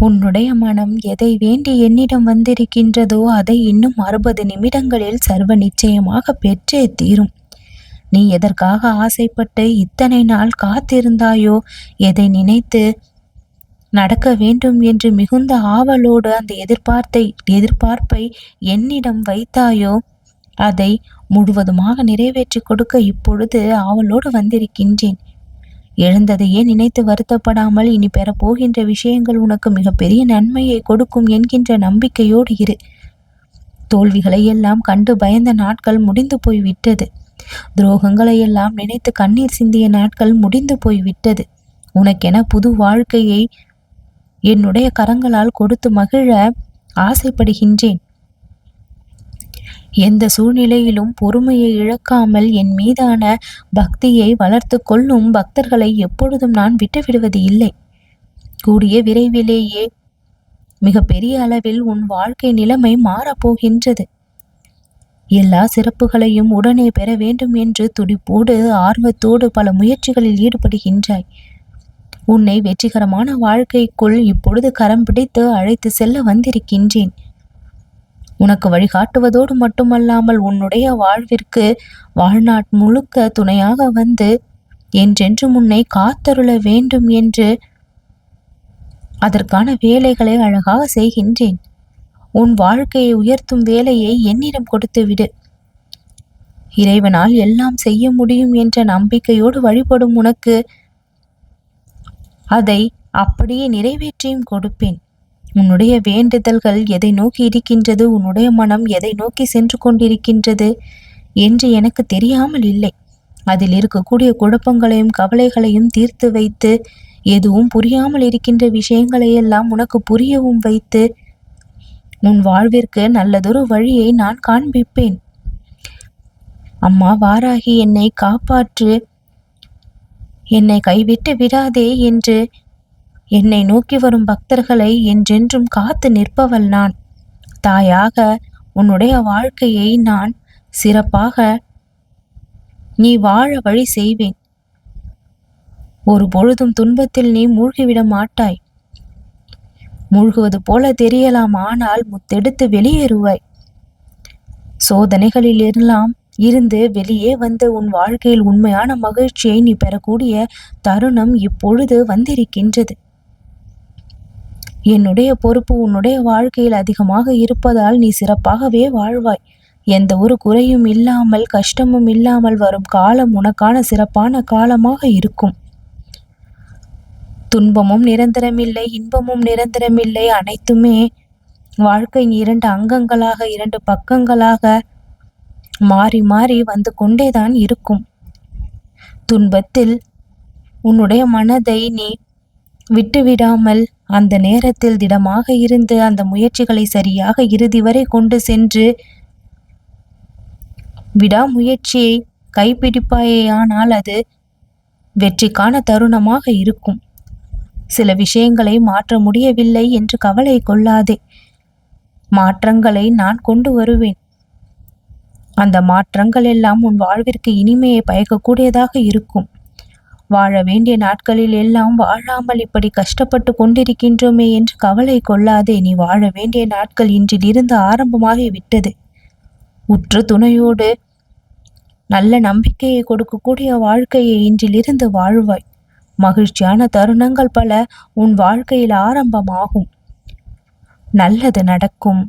உன்னுடைய மனம் எதை வேண்டி என்னிடம் வந்திருக்கின்றதோ அதை இன்னும் 60 நிமிடங்களில் சர்வ நிச்சயமாக பெற்றே தீரும். நீ எதற்காக ஆசைப்பட்டு இத்தனை நாள் காத்திருந்தாயோ, எதை நினைத்து நடக்க வேண்டும் என்று மிகுந்த ஆவலோடு அந்த எதிர்பார்ப்பை என்னிடம் வைத்தாயோ, அதை முழுவதுமாக நிறைவேற்றி கொடுக்க இப்பொழுது ஆவலோடு வந்திருக்கின்றேன். எழுந்ததையே நினைத்து வருத்தப்படாமல் இனி பெறப்போகின்ற விஷயங்கள் உனக்கு மிகப்பெரிய நன்மையை கொடுக்கும் என்கின்ற நம்பிக்கையோடு இரு. தோல்விகளை எல்லாம் கண்டு பயந்த நாட்கள் முடிந்து போய்விட்டது. துரோகங்களை எல்லாம் நினைத்து கண்ணீர் சிந்திய நாட்கள் முடிந்து போய்விட்டது. உனக்கென புது வாழ்க்கையை என்னுடைய கரங்களால் கொடுத்து மகிழ ஆசைப்படுகின்றேன். எந்த சூழ்நிலையிலும் பொறுமையை இழக்காமல் என் மீதான பக்தியை வளர்த்து கொள்ளும் பக்தர்களை எப்பொழுதும் நான் விட்டுவிடுவது இல்லை. கூடிய விரைவிலேயே மிக பெரிய அளவில் உன் வாழ்க்கை நிலைமை மாறப்போகின்றது. எல்லா சிறப்புகளையும் உடனே பெற வேண்டும் என்று துடிப்போடு ஆர்வத்தோடு பல முயற்சிகளில் ஈடுபடுகின்றாய். உன்னை வெற்றிகரமான வாழ்க்கைக்குள் இப்பொழுது கரம் பிடித்து அழைத்து செல்ல வந்திருக்கின்றேன். உனக்கு வழிகாட்டுவதோடு மட்டுமல்லாமல் உன்னுடைய வாழ்விற்கு வாழ்நாள் முழுக்க துணையாக வந்து என்றென்றும் உன்னை காத்தருள வேண்டும் என்று அதற்கான வேலைகளை அழகாக செய்கின்றேன். உன் வாழ்க்கையை உயர்த்தும் வேலையை என்னிடம் கொடுத்து விடு. இறைவனால் எல்லாம் செய்ய முடியும் என்ற நம்பிக்கையோடு வழிபடும் உனக்கு அதை அப்படியே நிறைவேற்றியும் கொடுப்பேன். உன்னுடைய வேண்டுதல்கள் எதை நோக்கி இருக்கின்றது, உன்னுடைய மனம் எதை நோக்கி சென்று கொண்டிருக்கின்றது என்று எனக்கு தெரியாமல் இல்லை. அதில் இருக்கக்கூடிய குழப்பங்களையும் கவலைகளையும் தீர்த்து வைத்து, எதுவும் புரியாமல் இருக்கின்ற விஷயங்களையெல்லாம் உனக்கு புரியவும் வைத்து, உன் வாழ்விற்கு நல்லதொரு வழியை நான் காண்பிப்பேன். அம்மா வாராகி, என்னை காப்பாற்று, என்னை கைவிட்டு விடாதே என்று என்னை நோக்கி வரும் பக்தர்களை என்றென்றும் காத்து நிற்பவள் நான். தாயாக உன்னுடைய வாழ்க்கையை நான் சிறப்பாக நீ வாழ வழி செய்வேன். ஒரு பொழுதும் துன்பத்தில் நீ மூழ்கிவிட மாட்டாய். மூழ்குவது போல தெரியலாம், ஆனால் முத்தெடுத்து வெளியேறுவாய். சோதனைகளில் இருந்து வெளியே வந்து உன் வாழ்க்கையில் உண்மையான மகிழ்ச்சியை நீ பெறக்கூடிய தருணம் இப்பொழுது வந்திருக்கின்றது. என்னுடைய பொறுப்பு உன்னுடைய வாழ்க்கையில் அதிகமாக இருப்பதால் நீ சிறப்பாகவே வாழ்வாய். எந்த ஒரு குறையும் இல்லாமல் கஷ்டமும் இல்லாமல் வரும் காலம் உனக்கான சிறப்பான காலமாக இருக்கும். துன்பமும் நிரந்தரமில்லை, இன்பமும் நிரந்தரமில்லை. அனைத்துமே வாழ்க்கையின் 2 அங்கங்களாக 2 பக்கங்களாக மாறி மாறி வந்து கொண்டேதான் இருக்கும். துன்பத்தில் உன்னுடைய மனதை நீ விட்டுவிடாமல் அந்த நேரத்தில் திடமாக இருந்து அந்த முயற்சிகளை சரியாக இறுதி வரை கொண்டு சென்று விடாமுயற்சியை கைப்பிடிப்பாயேயானால் அது வெற்றிக்கான தருணமாக இருக்கும். சில விஷயங்களை மாற்ற முடியவில்லை என்று கவலை கொள்ளாதே. மாற்றங்களை நான் கொண்டு வருவேன். அந்த மாற்றங்கள் எல்லாம் உன் வாழ்விற்கு இனிமையை பயக்கக்கூடியதாக இருக்கும். வாழ வேண்டிய நாட்களில் எல்லாம் வாழாமல் இப்படி கஷ்டப்பட்டு கொண்டிருக்கின்றோமே என்று கவலை கொள்ளாதே. நீ வாழ வேண்டிய நாட்கள் இன்றிலிருந்து ஆரம்பமாகி விட்டது. உற்ற துணையோடு நல்ல நம்பிக்கையை கொடுக்கக்கூடிய வாழ்க்கையை இன்றிலிருந்து வாழ்வாய். மகிழ்ச்சியான தருணங்கள் பல உன் வாழ்க்கையில் ஆரம்பமாகும். நல்லது நடக்கும்.